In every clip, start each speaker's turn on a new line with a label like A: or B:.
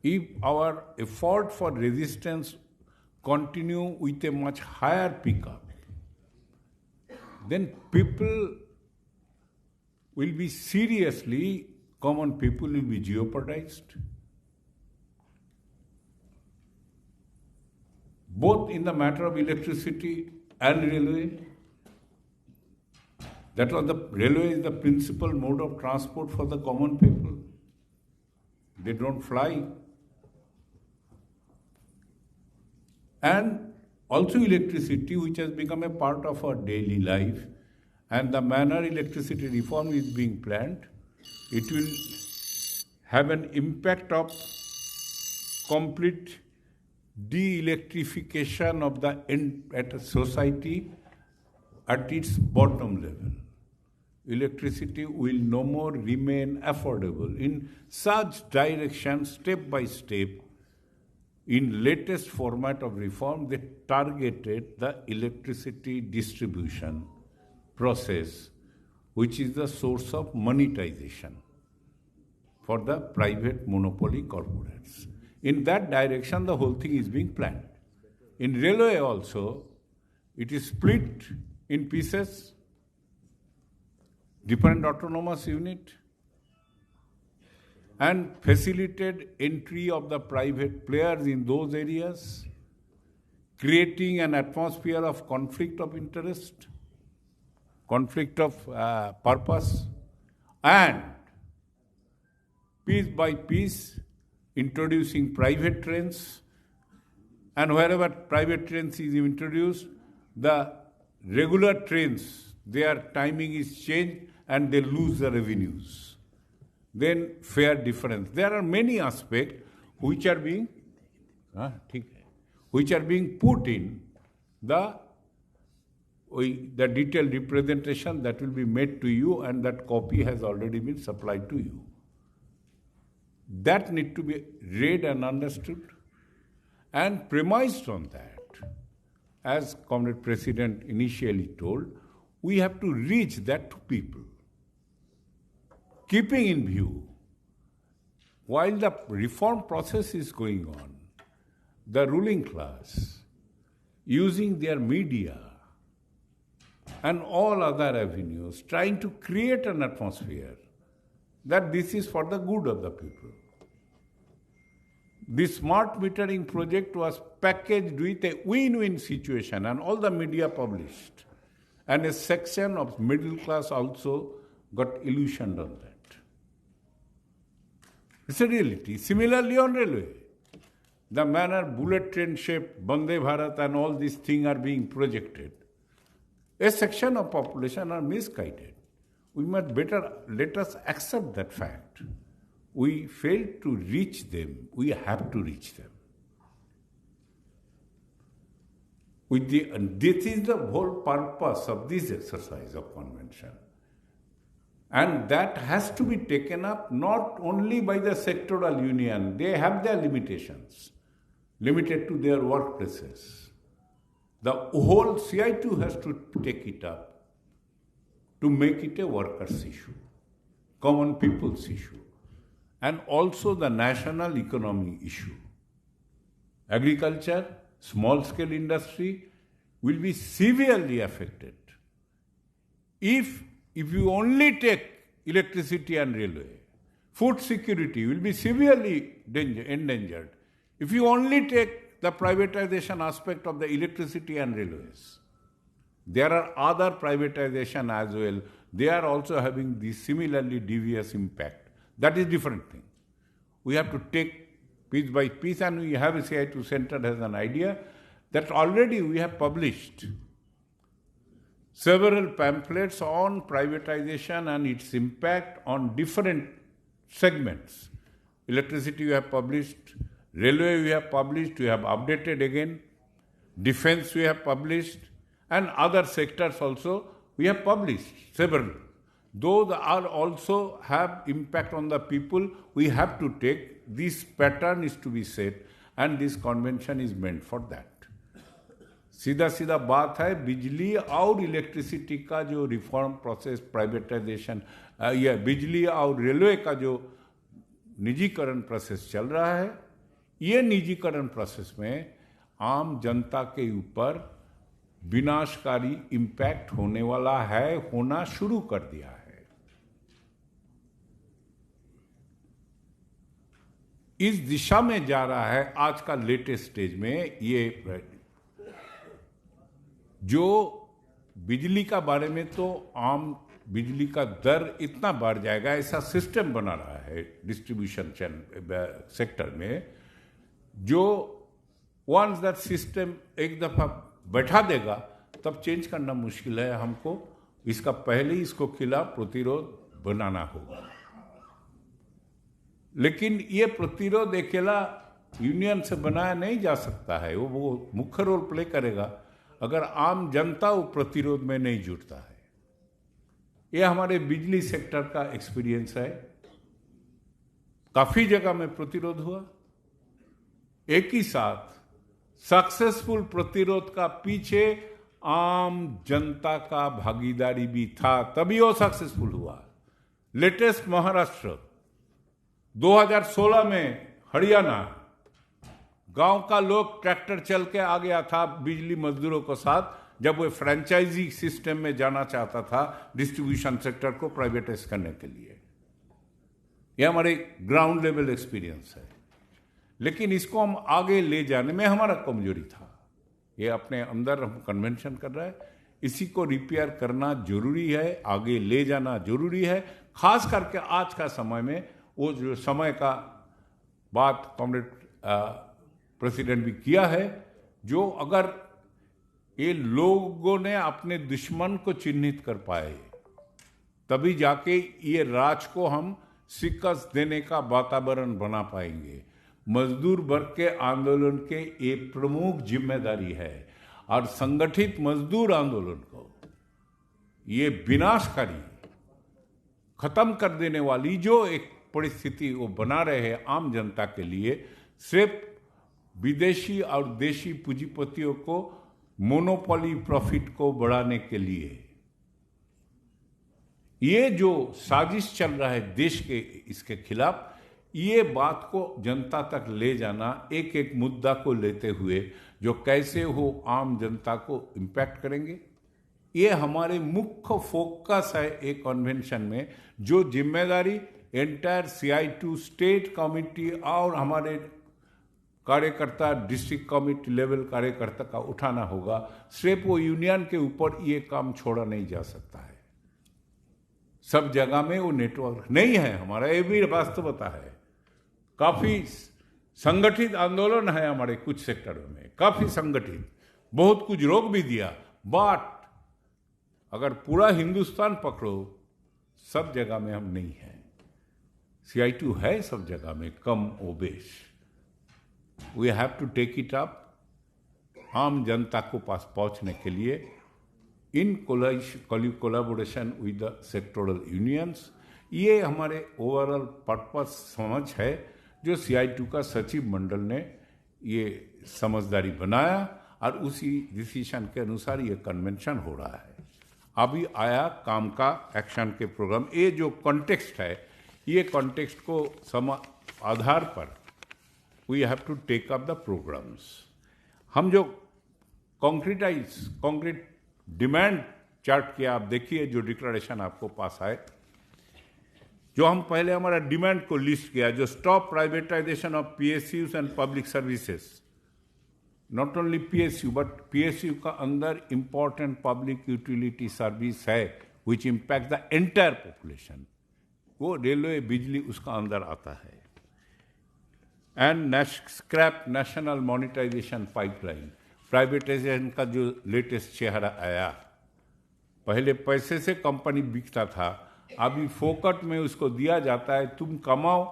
A: if our effort for resistance continue with a much higher pickup, then people will be seriously, common people will be jeopardized. Both in the matter of electricity and railway. That was the railway is the principal mode of transport for the common people. They don't fly. And also electricity, which has become a part of our daily life, and the manner electricity reform is being planned, it will have an impact of complete de-electrification of the at a society at its bottom level. Electricity will no more remain affordable. In such direction, step by step, in latest format of reform, they targeted the electricity distribution process, which is the source of monetization for the private monopoly corporates. In that direction, the whole thing is being planned. In railway also, it is split in pieces, different autonomous unit, and facilitate entry of the private players in those areas, creating an atmosphere of conflict of interest, conflict of purpose, and piece by piece introducing private trains, and wherever private trains is introduced, the regular trains, their timing is changed and they lose the revenues. Then fare difference. There are many aspects which are being put in the detailed representation that will be made to you, and that copy has already been supplied to you. That need to be read and understood, and premised on that, as Comrade President initially told, we have to reach that to people. Keeping in view, while the reform process is going on, the ruling class, using their media and all other avenues, trying to create an atmosphere that this is for the good of the people. This smart metering project was packaged with a win-win situation, and all the media published. And a section of middle class also got illusioned on that. It's a reality. Similarly on railway, the manner bullet train shape, Vande Bharat and all these things are being projected, a section of population are misguided. We must better let us accept that fact. We failed to reach them. We have to reach them. This is the whole purpose of this exercise of convention. And that has to be taken up not only by the sectoral union. They have their limitations, limited to their workplaces. The whole CITU has to take it up to make it a workers' issue, common people's issue, and also the national economy issue. Agriculture, small-scale industry will be severely affected. If you only take electricity and railway, food security will be severely endangered. If you only take the privatization aspect of the electricity and railways, there are other privatization as well. They are also having this similarly devious impact. That is different thing. We have to take piece by piece, and we have a CITU Center has an idea that already we have published several pamphlets on privatization and its impact on different segments. Electricity we have published, railway we have published, we have updated again, defense we have published, and other sectors also we have published several. Those are also have impact on the people. We have to take, this pattern is to be set, and this convention is meant for that. सीधा सीधा बात है, बिजली और electricity का जो reform process privatisation या बिजली और रेलवे का जो निजीकरण प्रोसेस चल रहा है, ये निजीकरण प्रोसेस में आम जनता के ऊपर विनाशकारी इम्पैक्ट होने वाला है, होना शुरू कर दिया है। इस दिशा में जा रहा है आज का लेटेस्ट स्टेज में। ये जो बिजली का बारे में तो आम बिजली का दर इतना बढ़ जाएगा, ऐसा सिस्टम बना रहा है डिस्ट्रीब्यूशन सेक्टर में, जो वंस दैट सिस्टम एक दफा बैठा देगा तब चेंज करना मुश्किल है। हमको इसका पहले ही इसको खिलाफ प्रतिरोध बनाना होगा। लेकिन ये प्रतिरोध अकेला यूनियन से बनाया नहीं जा सकता है। वो मुख्य रोल प्ले करेगा अगर आम जनता वो प्रतिरोध में नहीं जुटता है। ये हमारे बिजली सेक्टर का एक्सपीरियंस है। काफी जगह में प्रतिरोध हुआ, एक ही साथ सक्सेसफुल प्रतिरोध का पीछे आम जनता का भागीदारी भी था, तभी वो सक्सेसफुल हुआ। लेटेस्ट महाराष्ट्र 2016 में हरियाणा, गांव का लोग ट्रैक्टर चल के आ गया था बिजली मजदूरों के साथ, जब वो फ्रेंचाइजी सिस्टम में जाना चाहता था डिस्ट्रीब्यूशन सेक्टर को प्राइवेटाइज करने के लिए। यह हमारे ग्राउंड लेवल एक्सपीरियंस है। लेकिन इसको हम आगे ले जाने में हमारा कमजोरी था। ये अपने अंदर हम कन्वेंशन कर रहा है, इसी को रिपेयर करना जरूरी है, आगे ले जाना जरूरी है। खास करके आज का समय में, वो जो समय का बात कॉमरेड प्रेसिडेंट भी किया है, जो अगर ये लोगों ने अपने दुश्मन को चिन्हित कर पाए तभी जाके ये राज को हम शिकस्त देने का वातावरण बना पाएंगे। मजदूर वर्ग के आंदोलन के ये प्रमुख जिम्मेदारी है, और संगठित मजदूर आंदोलन को ये विनाशकारी, खत्म कर देने वाली जो एक परिस्थिति वो बना रहे हैं आम जनता के लिए, सिर्फ विदेशी और देशी पूंजीपतियों को मोनोपोली प्रॉफिट को बढ़ाने के लिए, ये जो साजिश चल रहा है देश के इसके खिलाफ, ये बात को जनता तक ले जाना, एक एक मुद्दा को लेते हुए जो कैसे वो आम जनता को इम्पैक्ट करेंगे, ये हमारे मुख्य फोकस है एक कन्वेंशन में। जो जिम्मेदारी एंटायर CITU स्टेट कमिटी और हमारे कार्यकर्ता डिस्ट्रिक्ट कमिटी लेवल कार्यकर्ता का उठाना होगा, सिर्फ वो यूनियन के ऊपर ये काम छोड़ा नहीं जा सकता है। सब जगह में वो नेटवर्क नहीं है हमारा, ये भी वास्तवता है। काफी संगठित आंदोलन है हमारे कुछ सेक्टरों में, काफी संगठित, बहुत कुछ रोक भी दिया। बट अगर पूरा हिंदुस्तान पकड़ो, सब जगह में हम नहीं हैं। CITU है सब जगह में कम ओबेश। We have to take it up. आम जनता को पास पहुंचने के लिए in collaboration with the sectoral unions, ये हमारे ओवरऑल पर्पस समझ है जो CITU का सचिव मंडल ने ये समझदारी बनाया, और उसी डिसीजन के अनुसार ये कन्वेंशन हो रहा है। अभी आया काम का एक्शन के प्रोग्राम। ये जो कॉन्टेक्स्ट है, ये कॉन्टेक्स्ट को आधार पर we have to take up the programmes. हम जो कॉन्क्रीट डिमांड चार्ट किया, आप देखिए जो डिक्लेरेशन आपको पास आए, जो हम पहले हमारा डिमांड को लिस्ट किया, जो stop privatisation of PSUs and public services, not only PSU but PSU का अंदर इंपॉर्टेंट पब्लिक यूटिलिटी सर्विस है which impact the entire population, वो रेलवे, बिजली, उसका अंदर आता है। And scrap national monetisation pipeline, privatisation का जो लेटेस्ट चेहरा आया, पहले पैसे से कंपनी बिकता था, अभी फोकट में उसको दिया जाता है, तुम कमाओ,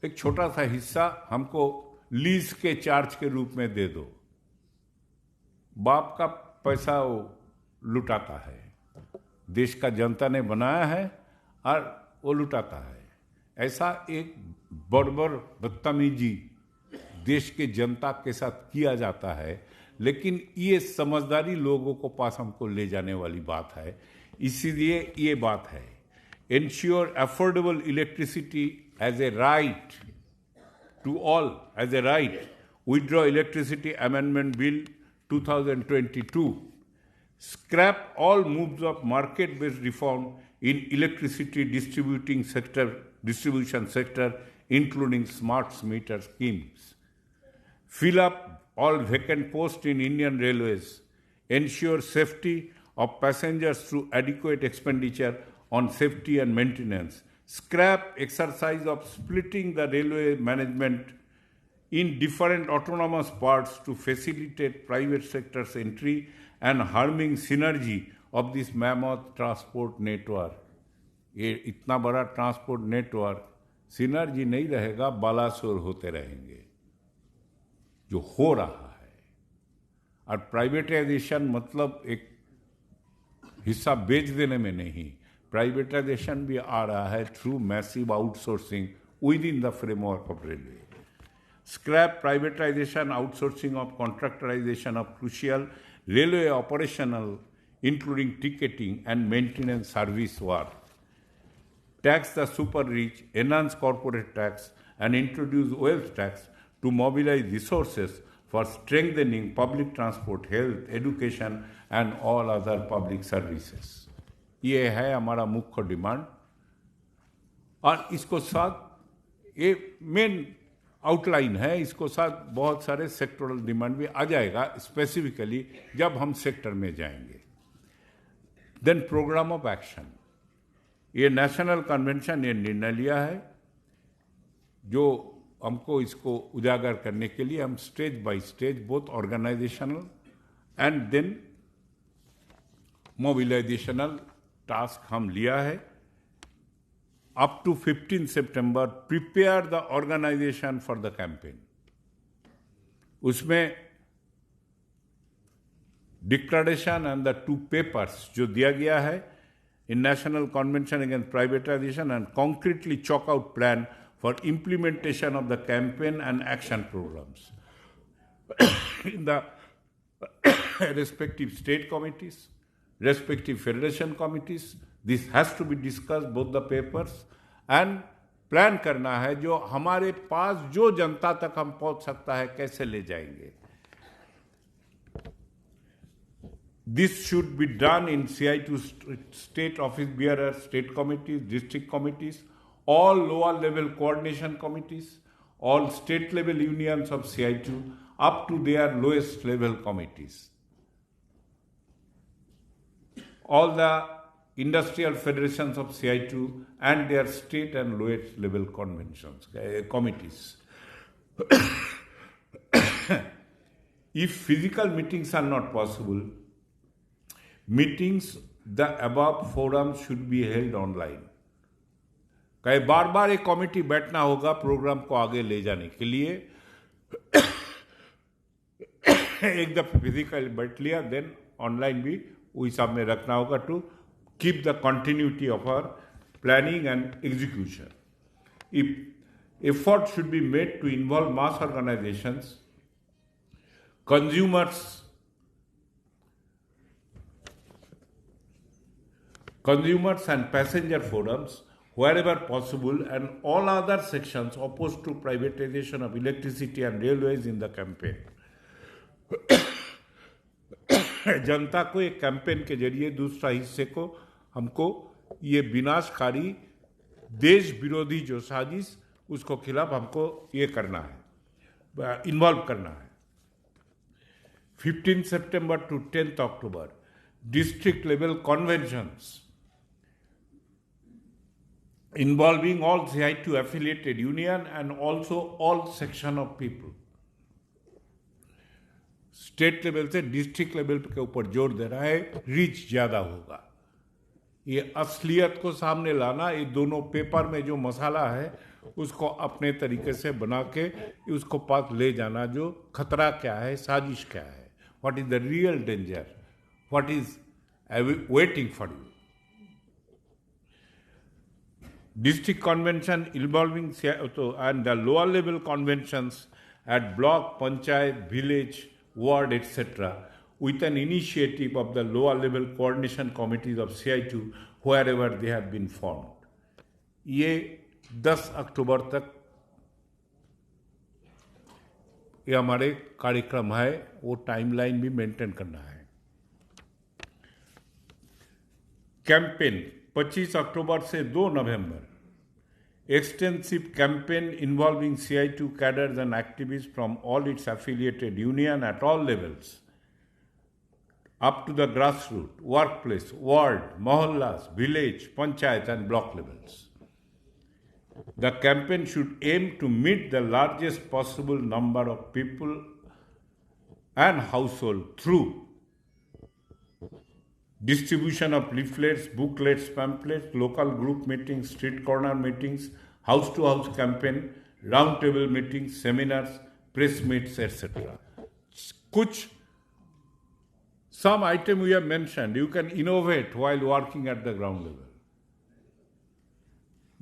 A: एक छोटा सा हिस्सा हमको लीज के चार्ज के रूप में दे दो। बाप का पैसा वो लुटाता है, देश का जनता ने बनाया है और वो लुटाता है। ऐसा एक बर्बर बदतमीजी देश के जनता के साथ किया जाता है, लेकिन ये समझदारी लोगों को पास हमको ले जाने वाली बात है। इसीलिए ये बात है, ensure affordable electricity as a right to all, as a right, withdraw Electricity Amendment Bill 2022, scrap all moves of market-based reform in electricity distribution sector, including smart meter schemes. Fill up all vacant posts in Indian Railways. Ensure safety of passengers through adequate expenditure on safety and maintenance. Scrap exercise of splitting the railway management in different autonomous parts to facilitate private sector's entry and harming synergy of this mammoth transport network. ये इतना बड़ा transport network synergy नहीं रहेगा, बालासोर होते रहेंगे जो हो रहा है. और प्राइवेटाइजेशन मतलब एक हिस्सा बेच देने में नहीं, प्राइवेटाइजेशन भी आ रहा है through massive outsourcing with in the framework of railway. Scrap privatization, outsourcing of contractorization of crucial railway operational, including ticketing and maintenance service work. Tax the super rich, enhance corporate tax, and introduce wealth tax to mobilize resources for strengthening public transport, health, education, and all other public services. ये है हमारा मुख्य demand. और इसको साथ ये main outline है, इसको साथ बहुत सारे सेक्टरल डिमांड भी आ जाएगा स्पेसिफिकली जब हम सेक्टर में जाएंगे. Then programme of action. ये नेशनल कन्वेंशन ये निर्णय लिया है जो हमको इसको उजागर करने के लिए हम stage by stage both organisational and then mobilisational task हम लिया है. Up to 15 September, prepare the organization for the campaign. उसमें डिक्लेरेशन एंड द 2 papers जो दिया गया है in National Convention Against Privatization and concretely chalk out plan for implementation of the campaign and action programs in the respective state committees, respective federation committees. This has to be discussed, both the papers, and plan करना है जो हमारे पास जो जनता तक हम पहुंच सकता है कैसे ले जाएंगे. This should be done in CITU state office bearers, state committees, district committees, all lower level coordination committees, all state level unions of CITU up to their lowest level committees. All the industrial federations of CITU and their state and lowest level committees. If physical meetings are not possible, meetings, the above forums should be held online. कई बार बार एक committee बैठना होगा programme को आगे ले जाने के लिए. एक दफा फिजिकल बैठ लिया, देन ऑनलाइन भी उस हिसाब में रखना होगा to keep the continuity of our planning and execution. If effort should be made to involve mass organizations, consumers and passenger forums wherever possible, and all other sections opposed to privatization of electricity and railways in the campaign. जनता को एक campaign के जरिए दूसरा हिस्से को हमको ये विनाशकारी देश विरोधी जो साजिश उसको खिलाफ हमको ये करना है, इन्वॉल्व करना है. 15 September to 10th October, district level conventions involving all CITU affiliated union and also all section of people. State level से डिस्ट्रिक्ट लेवल के ऊपर जोर दे रहा है, रीच ज्यादा होगा. ये असलियत को सामने लाना, ये दोनों पेपर में जो मसाला है उसको अपने तरीके से बना के उसको पास ले जाना, जो खतरा क्या है, साजिश क्या है, what is the real danger, what is waiting for you. District convention involving and the lower level conventions at block, panchayat, village, ward, etc., with an initiative of the lower level coordination committees of CITU wherever they have been formed. ये 10 अक्टूबर तक ये हमारे कार्यक्रम है, वो timeline भी maintain करना है। कैंपेन 25 अक्टूबर से 2 नवंबर, extensive campaign involving CITU cadres and activists from all its affiliated union at all levels, up to the grassroots, workplace, ward, mohallas, village, panchayat and block levels. The campaign should aim to meet the largest possible number of people and households through distribution of leaflets, booklets, pamphlets, local group meetings, street corner meetings, house-to-house campaign, round-table meetings, seminars, press meets, etc. Some item we have mentioned, you can innovate while working at the ground level.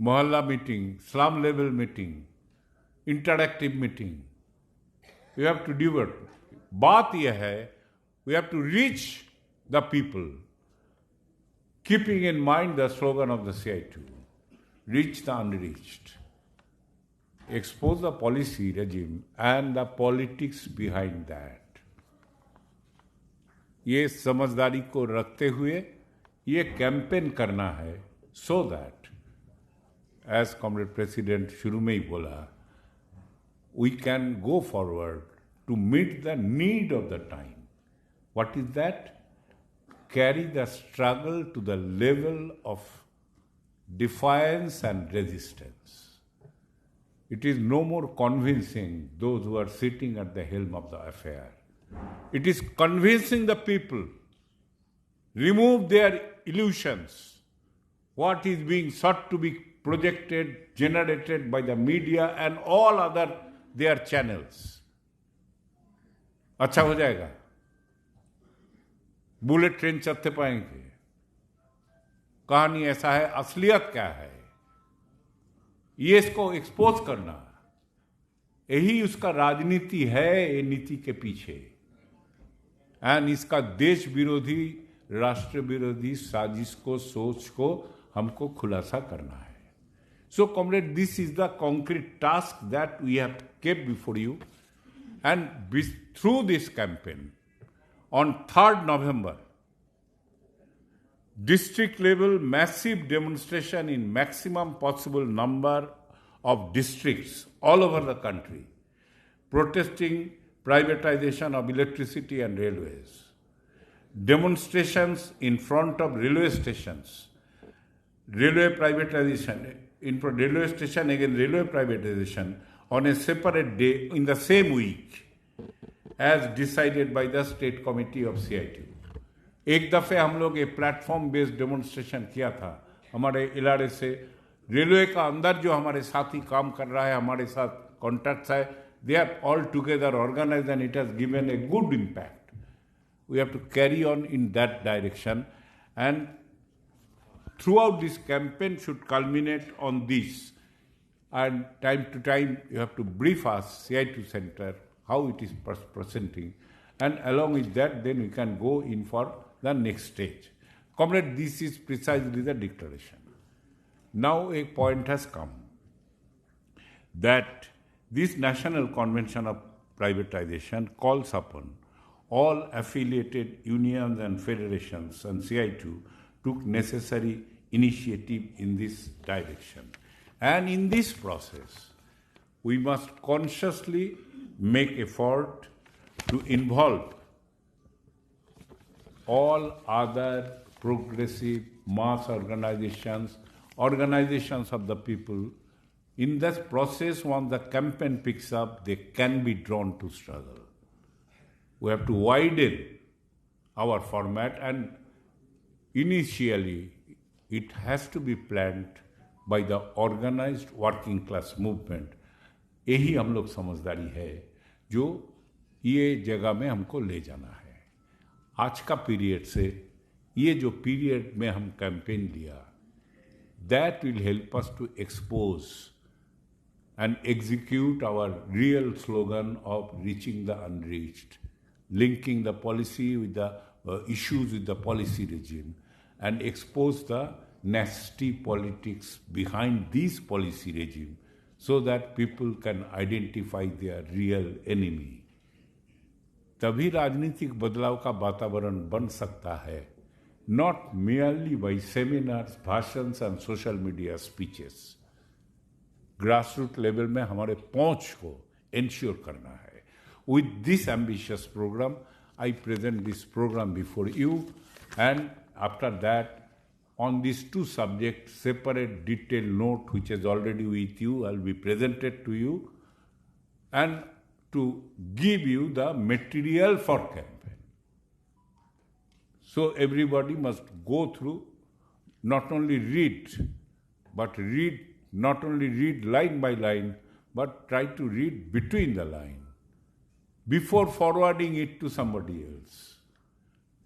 A: Mohalla meeting, slum level meeting, interactive meeting. You have to do it. बात यह है, we have to reach the people, keeping in mind the slogan of the CITU, reach the unreached, expose the policy regime and the politics behind that. ये समझदारी को रखते हुए ये campaign करना है, so that, as Comrade President शुरू में ही बोला, we can go forward to meet the need of the time. What is that? Carry the struggle to the level of defiance and resistance. It is no more convincing those who are sitting at the helm of the affair. It is convincing the people, remove their illusions, what is being sought to be projected, generated by the media and all other their channels. अच्छा हो जाएगा, bullet train चलते पाएंगे, कहानी ऐसा है, असलियत क्या है, ये इसको एक्सपोज करना, यही उसका राजनीति है, ये नीति के पीछे, एंड इसका देश विरोधी, राष्ट्र विरोधी साजिश को, सोच को हमको खुलासा करना है. So, comrade, this is the concrete task that we have kept before you, and through this campaign, on 3rd November, district level massive demonstration in maximum possible number of districts all over the country, protesting privatization of electricity and railways, demonstrations in front of railway stations, railway privatization, in railway station against railway privatization on a separate day in the same week as decided by the State Committee of CITU. एक दफ़े हम लोग एक platform based demonstration किया था हमारे इलाके से, रेलवे का अंदर जो हमारे साथी काम कर रहा है, हमारे साथ कॉन्टैक्ट्स है, they are all together organized and it has given a good impact. We have to carry on in that direction, and throughout this campaign should culminate on this, and time to time you have to brief us, CITU Center, how it is presenting, and along with that then we can go in for the next stage. Comrade, this is precisely the declaration. Now a point has come that this National Convention of Privatization calls upon all affiliated unions and federations, and CITU took necessary initiative in this direction. And in this process, we must consciously make effort to involve all other progressive mass organizations, organizations of the people. In that process, once the campaign picks up, they can be drawn to struggle. We have to widen our format, and initially it has to be planned by the organized working class movement. यही हम लोग समझदारी है जो ये जगह में हमको ले जाना है. आज का पीरियड से ये जो पीरियड में हम कैंपेन लिया, that will help us to expose and execute our real slogan of reaching the unreached, linking the policy with the issues with the policy regime, and expose the nasty politics behind this policy regime, so that people can identify their real enemy. तभी राजनीतिक बदलाव का वातावरण बन सकता है, not merely by seminars, भाषण्स and social media speeches. Grassroot level में हमारे पहुंच को इंश्योर करना है. With this ambitious program, I present this program before you, and after that, on these two subjects, separate detailed note which is already with you, I'll be presented to you, and to give you the material for campaign. So everybody must go through, not only read line by line, but try to read between the line before forwarding it to somebody else.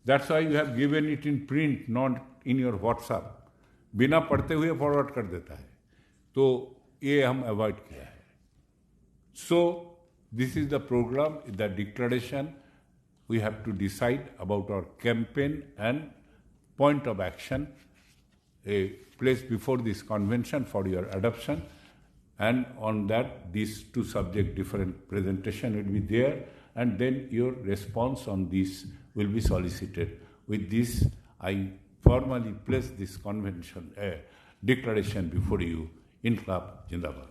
A: That's why you have given it in print, not in your WhatsApp. बिना पढ़ते हुए forward कर देता है, तो ये हम avoid किया है. So this is the program, the declaration. We have to decide about our campaign and point of action, a place before this convention for your adoption. And on that, these two subject different presentation will be there, and then your response on this will be solicited. With this, I formally place this convention declaration before you. Inqilab Jindabad.